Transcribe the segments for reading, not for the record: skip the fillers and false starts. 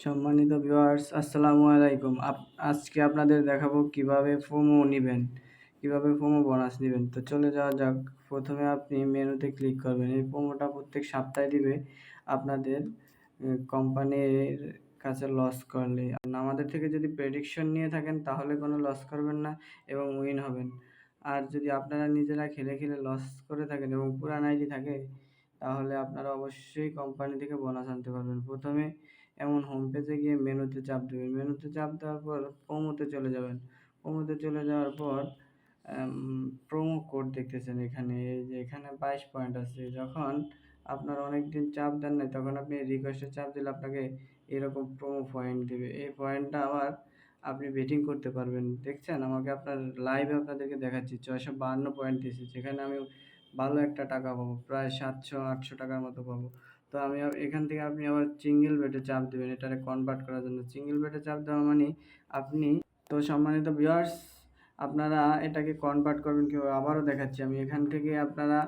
সম্মানিত ভিউয়ার্স আসসালামু আলাইকুম। আজকে আপনাদের দেখাবো কিভাবে প্রোমো নিবেন, কিভাবে প্রোমো বোনাস নিবেন। তো চলে যাওয়া যাক। প্রথমে আপনি মেনুতে ক্লিক করবেন। এই প্রোমোটা প্রত্যেক সপ্তাহে দিবে আপনাদের কোম্পানির কাছে লস করলে। আমাদের থেকে যদি প্রেডিকশন নিয়ে থাকেন তাহলে কোনো লস করবেন না এবং উইন হবেন। আর যদি আপনারা নিজেরা খেলে খেলে লস করে থাকেন এবং পুরান আইডি থাকে তাহলে আপনারা অবশ্যই কোম্পানি থেকে বোনাস আনতে পারবেন। প্রথমে এমন হোম পেজে গিয়ে মেনুতে চাপ দেবেন। মেনুতে চাপ দেওয়ার পর প্রোমোতে চলে যাবেন। প্রোমোতে চলে যাওয়ার পর প্রোমো কোড দেখতেছেন এখানে, এই যে এখানে 22 পয়েন্ট আছে। যখন আপনার অনেকদিন চাপ দেন নাই তখন আপনি রিকোয়েস্টে চাপ দিলে আপনাকে এরকম প্রোমো পয়েন্ট দিবে। এই পয়েন্টটা আবার আপনি বেটিং করতে পারবেন। দেখছেন আমাকে আপনার লাইভে আপনাদেরকে দেখাচ্ছি 652 পয়েন্ট দিয়েছে, যেখানে আমি ভালো একটা টাকা পাবো, প্রায় 700-800 টাকার মতো পাবো। তো আমি এখান থেকে আপনি আবার সিঙ্গেল বেটে চাপ দেবেন এটারে কনভার্ট করার জন্য। সিঙ্গেল বেটে চাপ দেওয়া মানে আপনি, তো সম্মানিত ভিউয়ার্স আপনারা এটাকে কনভার্ট করবেন কীভাবে আবারও দেখাচ্ছি আমি। এখান থেকে আপনারা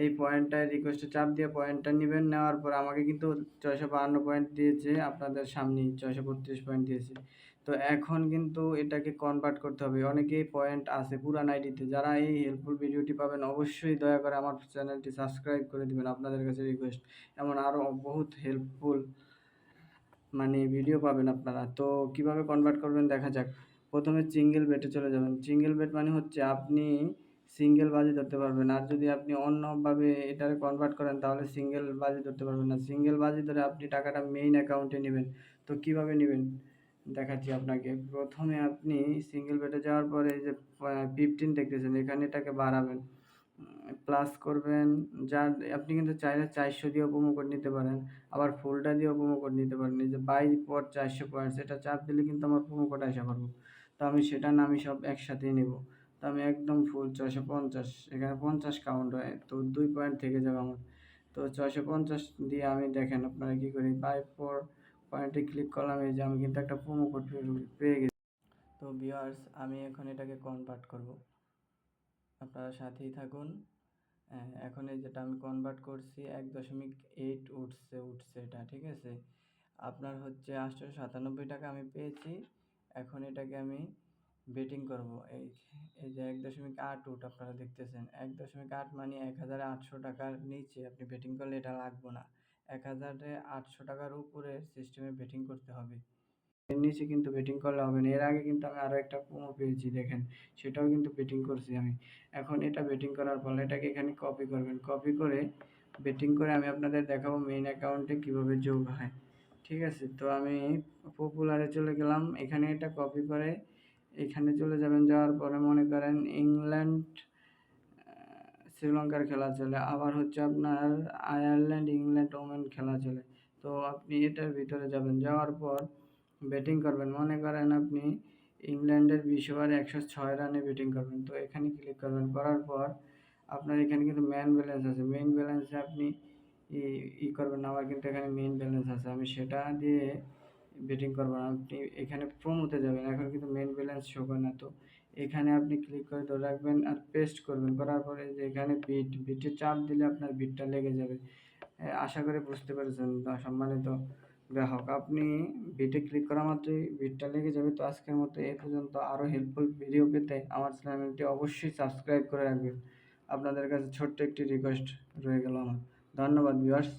এই পয়েন্টটায় রিকোয়েস্টে চাপ দিয়ে পয়েন্টটা নেবেন। নেওয়ার পর আমাকে কিন্তু 652 পয়েন্ট দিয়েছে, আপনাদের সামনেই 632 পয়েন্ট দিয়েছে। তো এখন কিন্তু এটাকে কনভার্ট করতে হবে। অনেকেই পয়েন্ট আছে পুরান আইডিতে। যারা এই হেল্পফুল ভিডিওটি পাবেন অবশ্যই দয়া করে আমার চ্যানেলটি সাবস্ক্রাইব করে দিবেন, আপনাদের কাছে রিকোয়েস্ট। এমন আরও বহুত হেল্পফুল ভিডিও পাবেন আপনারা। তো কিভাবে কনভার্ট করবেন দেখা যাক। প্রথমে সিঙ্গেল বেটে চলে যাবেন। সিঙ্গেল বেট মানে হচ্ছে আপনি সিঙ্গেল বাজি ধরতে পারবেন। আর যদি আপনি অন্যভাবে এটারে কনভার্ট করেন তাহলে সিঙ্গেল বাজি ধরতে পারবেন না। সিঙ্গেল বাজি ধরে আপনি টাকাটা মেইন অ্যাকাউন্টে নেবেন। তো কিভাবে নেবেন দেখাচ্ছি আপনাকে। প্রথমে আপনি সিঙ্গেল বেটে যাওয়ার পরে এই যে 15 দেখতেছেন এখানে এটাকে বাড়াবেন, প্লাস করবেন। যার আপনি কিন্তু চাইলে 400 দিয়েও প্রোমো কোড নিতে পারেন, আবার ফুলটা দিয়েও প্রোমো কোড নিতে পারেন। এই যে বাই পর 400 পয়েন্টস এটা চাপ দিলে কিন্তু আমার প্রোমো কোড আসা পারবো। তো আমি সেটা না, আমি সব একসাথেই নেব। তো আমি একদম ফুল 650, এখানে 50 কাউন্ট হয়, তো 2 পয়েন্ট থেকে যাবে আমার। তো 650 দিয়ে আমি দেখেন আপনারা কী করি, বাই পর পয়েন্টে ক্লিক করলাম। এই যে আমি কিন্তু একটা প্রোমো কোড পেয়ে গেছি। তো ভিউয়ার্স আমি এখন এটাকে কনভার্ট করব, আপনারা সাথেই থাকুন। এখন এই যেটা আমি কনভার্ট করছি 1.8 উঠছে এটা, ঠিক আছে। আপনার হচ্ছে 897 টাকা আমি পেয়েছি। এখন এটাকে আমি বেটিং করব। এই যে 1.8 আপনারা দেখতেছেন। 1.8 মানে 1800 টাকার নিচে আপনি বেটিং করলে এটা লাগবে না। 1800 টাকার উপরে সিস্টেমে বেটিং করতে হবে। এর নিচে কিন্তু বেটিং করলে হবে না। এর আগে কিন্তু আমি আরও একটা প্রোমো পেয়েছি দেখেন, সেটাও কিন্তু বেটিং করছি আমি। এখন এটা বেটিং করার ফলে এটাকে এখানে কপি করবেন। কপি করে বেটিং করে আমি আপনাদের দেখাবো মেইন অ্যাকাউন্টে কীভাবে যোগ হয়, ঠিক আছে। তো আমি পপুলারে চলে গেলাম, এখানে এটা কপি করে এখানে চলে যাবেন। যাওয়ার পরে মনে করেন ইংল্যান্ড শ্রীলঙ্কার খেলা চলে, আবার হচ্ছে আপনার আয়ারল্যান্ড ইংল্যান্ড ওমেন খেলা চলে। তো আপনি এটার ভিতরে যাবেন, যাওয়ার পর ব্যাটিং করবেন। মনে করেন আপনি ইংল্যান্ডের 20 ওভারে 106 রানে ব্যাটিং করবেন। তো এখানে ক্লিক করবেন, করার পর আপনার এখানে কিন্তু মেইন ব্যালেন্স আছে। মেইন ব্যালেন্সে আপনি করবেন না, আমার কিন্তু এখানে মেইন ব্যালেন্স আছে, আমি সেটা দিয়ে বেটিং করবো না। আপনি এখানে প্রোমোতে যাবেন, এখন কিন্তু মেইন ব্যালেন্স শো করে না। তো এখানে আপনি ক্লিক করে ধরে রাখবেন আর পেস্ট করবেন। করার পরে যে এখানে বিটে চাপ দিলে আপনার বিটটা লেগে যাবে। আশা করি বুঝতে পেরেছেন সম্মানিত গ্রাহক। আপনি বিটে ক্লিক করা মাত্রই বিটটা লেগে যাবে। তো আজকের মতো এই পর্যন্ত। আরও হেল্পফুল ভিডিও পেতে আমার চ্যানেলটি অবশ্যই সাবস্ক্রাইব করে রাখবেন। আপনাদের কাছে ছোট্ট একটি রিকোয়েস্ট রয়ে গেল আমার। ধন্যবাদ ভিউয়ার্স।